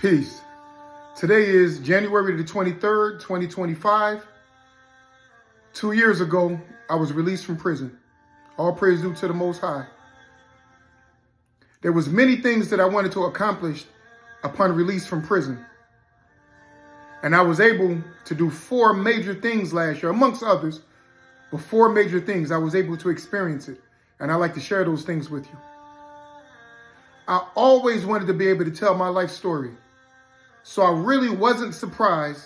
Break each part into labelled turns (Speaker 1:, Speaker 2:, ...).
Speaker 1: Peace. Today is January the 23rd, 2025. 2 years ago, I was released from prison. All praise due to the Most High. There was many things that I wanted to accomplish upon release from prison. And I was able to do 4 major things last year, amongst others, but 4 major things. I was able to experience it. And I'd like to share those things with you. I always wanted to be able to tell my life story. So I really wasn't surprised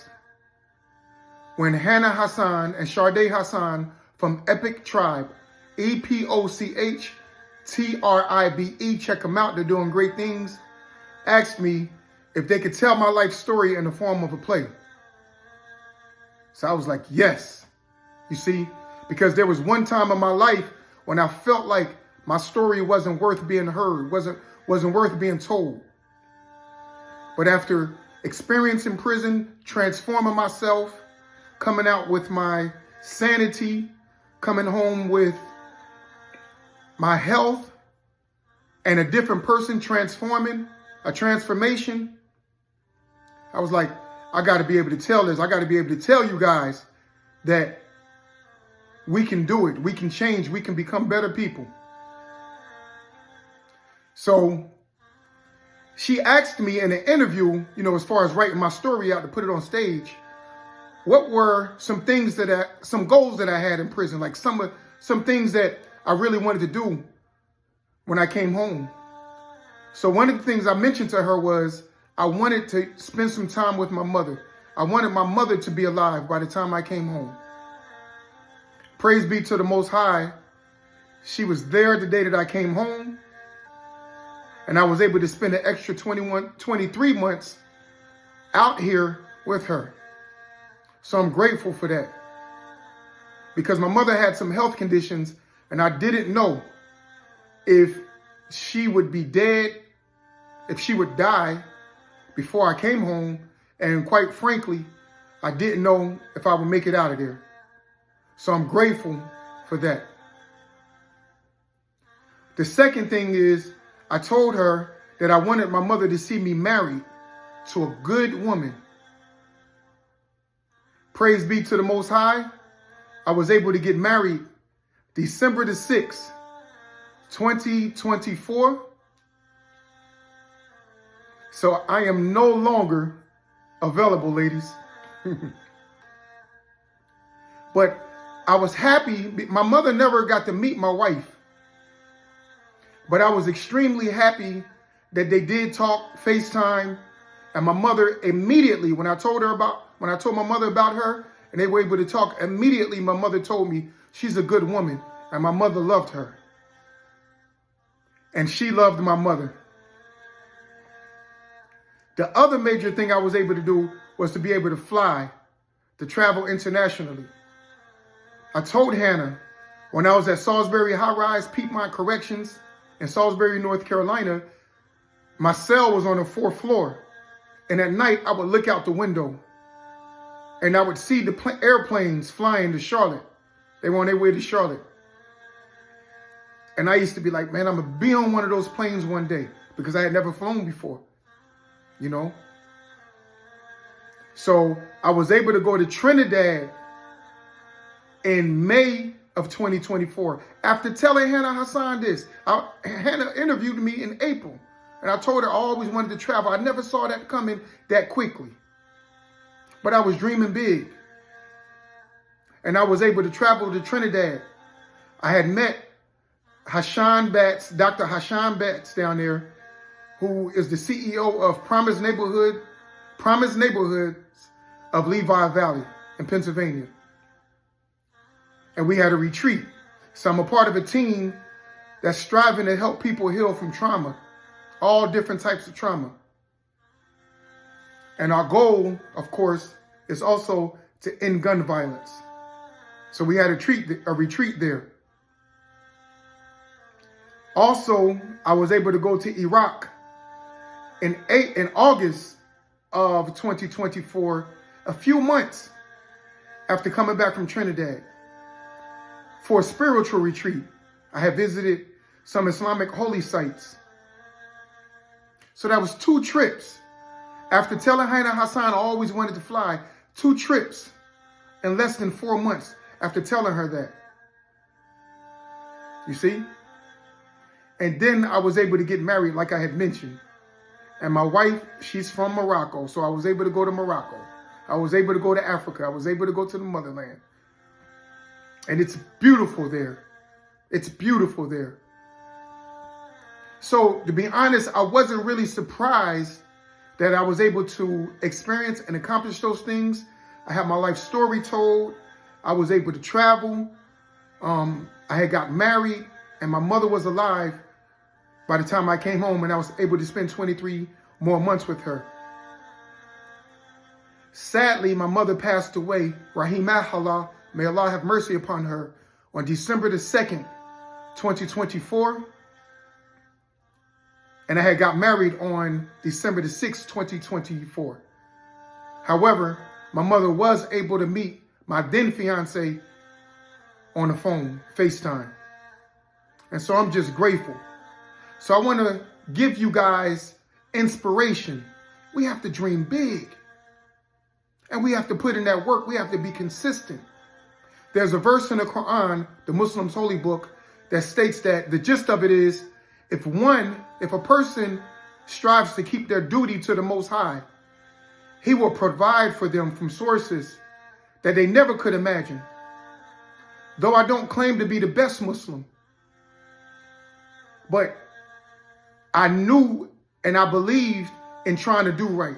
Speaker 1: when Hannah Hassan and Sharday Hassan from Epic Tribe, EPOCH TRIBE, check them out, they're doing great things, asked me if they could tell my life story in the form of a play. So I was like, yes. You see, because there was one time in my life when I felt like my story wasn't worth being heard, wasn't worth being told. But after experiencing prison, transforming myself, coming out with my sanity, coming home with my health, and a different person, a transformation, I was like, I got to be able to tell this. I got to be able to tell you guys that we can do it. We can change. We can become better people. So she asked me in an interview, as far as writing my story out to put it on stage, what were some things some goals that I had in prison, like some things that I really wanted to do when I came home. So one of the things I mentioned to her was I wanted to spend some time with my mother. I wanted my mother to be alive by the time I came home. Praise be to the Most High. She was there the day that I came home. And I was able to spend an extra 23 months out here with her. So I'm grateful for that. Because my mother had some health conditions and I didn't know if she would be dead, if she would die before I came home. And quite frankly, I didn't know if I would make it out of there. So I'm grateful for that. The second thing is, I told her that I wanted my mother to see me married to a good woman. Praise be to the Most High. I was able to get married December the 6th, 2024. So I am no longer available, ladies. But I was happy. My mother never got to meet my wife. But I was extremely happy that they did talk FaceTime. And my mother immediately, when I told my mother about her and they were able to talk, immediately my mother told me she's a good woman and my mother loved her. And she loved my mother. The other major thing I was able to do was to be able to fly, to travel internationally. I told Hannah when I was at Salisbury High Rise Piedmont Corrections in Salisbury, North Carolina, my cell was on the 4th floor. And at night, I would look out the window and I would see the airplanes flying to Charlotte. They were on their way to Charlotte. And I used to be like, man, I'm going to be on one of those planes one day because I had never flown before, So I was able to go to Trinidad in May of 2024. After telling Hannah Hassan this, Hannah interviewed me in April. And I told her I always wanted to travel. I never saw that coming that quickly. But I was dreaming big. And I was able to travel to Trinidad. I had met Hashan Batts, Dr. Hashan Batts down there, who is the CEO of Promise Neighborhoods of Lehigh Valley in Pennsylvania. And we had a retreat. So I'm a part of a team that's striving to help people heal from trauma, all different types of trauma. And our goal, of course, is also to end gun violence. So we had a retreat there. Also, I was able to go to Iraq in August of 2024, a few months after coming back from Trinidad, for a spiritual retreat. I have visited some Islamic holy sites. So that was 2 trips. After telling Haina Hassan I always wanted to fly 2 trips in less than 4 months after telling her that. You see? And then I was able to get married like I had mentioned. And my wife, she's from Morocco, so I was able to go to Morocco. I was able to go to Africa. I was able to go to the motherland. And it's beautiful there. It's beautiful there. So to be honest, I wasn't really surprised that I was able to experience and accomplish those things. I had my life story told. I was able to travel. I had got married, and my mother was alive by the time I came home, and I was able to spend 23 more months with her. Sadly, my mother passed away, Rahimahullah, may Allah have mercy upon her, on December the 2nd, 2024. And I had got married on December the 6th, 2024. However, my mother was able to meet my then fiance on the phone, FaceTime. And so I'm just grateful. So I want to give you guys inspiration. We have to dream big. And we have to put in that work. We have to be consistent. There's a verse in the Quran, the Muslim's holy book, that states that the gist of it is, if a person strives to keep their duty to the Most High, He will provide for them from sources that they never could imagine. Though I don't claim to be the best Muslim, but I knew and I believed in trying to do right,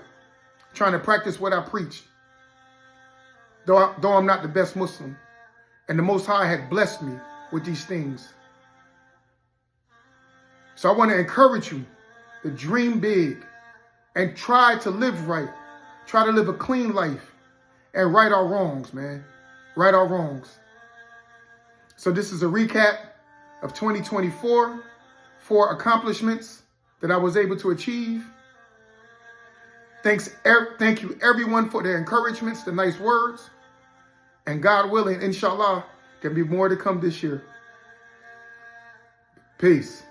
Speaker 1: trying to practice what I preached. Though I'm not the best Muslim, and the Most High had blessed me with these things. So I want to encourage you to dream big and try to live right. Try to live a clean life and right our wrongs, man. Right our wrongs. So this is a recap of 2024, 4 accomplishments that I was able to achieve. Thank you everyone for the encouragements, the nice words. And God willing, inshallah, there'll be more to come this year. Peace.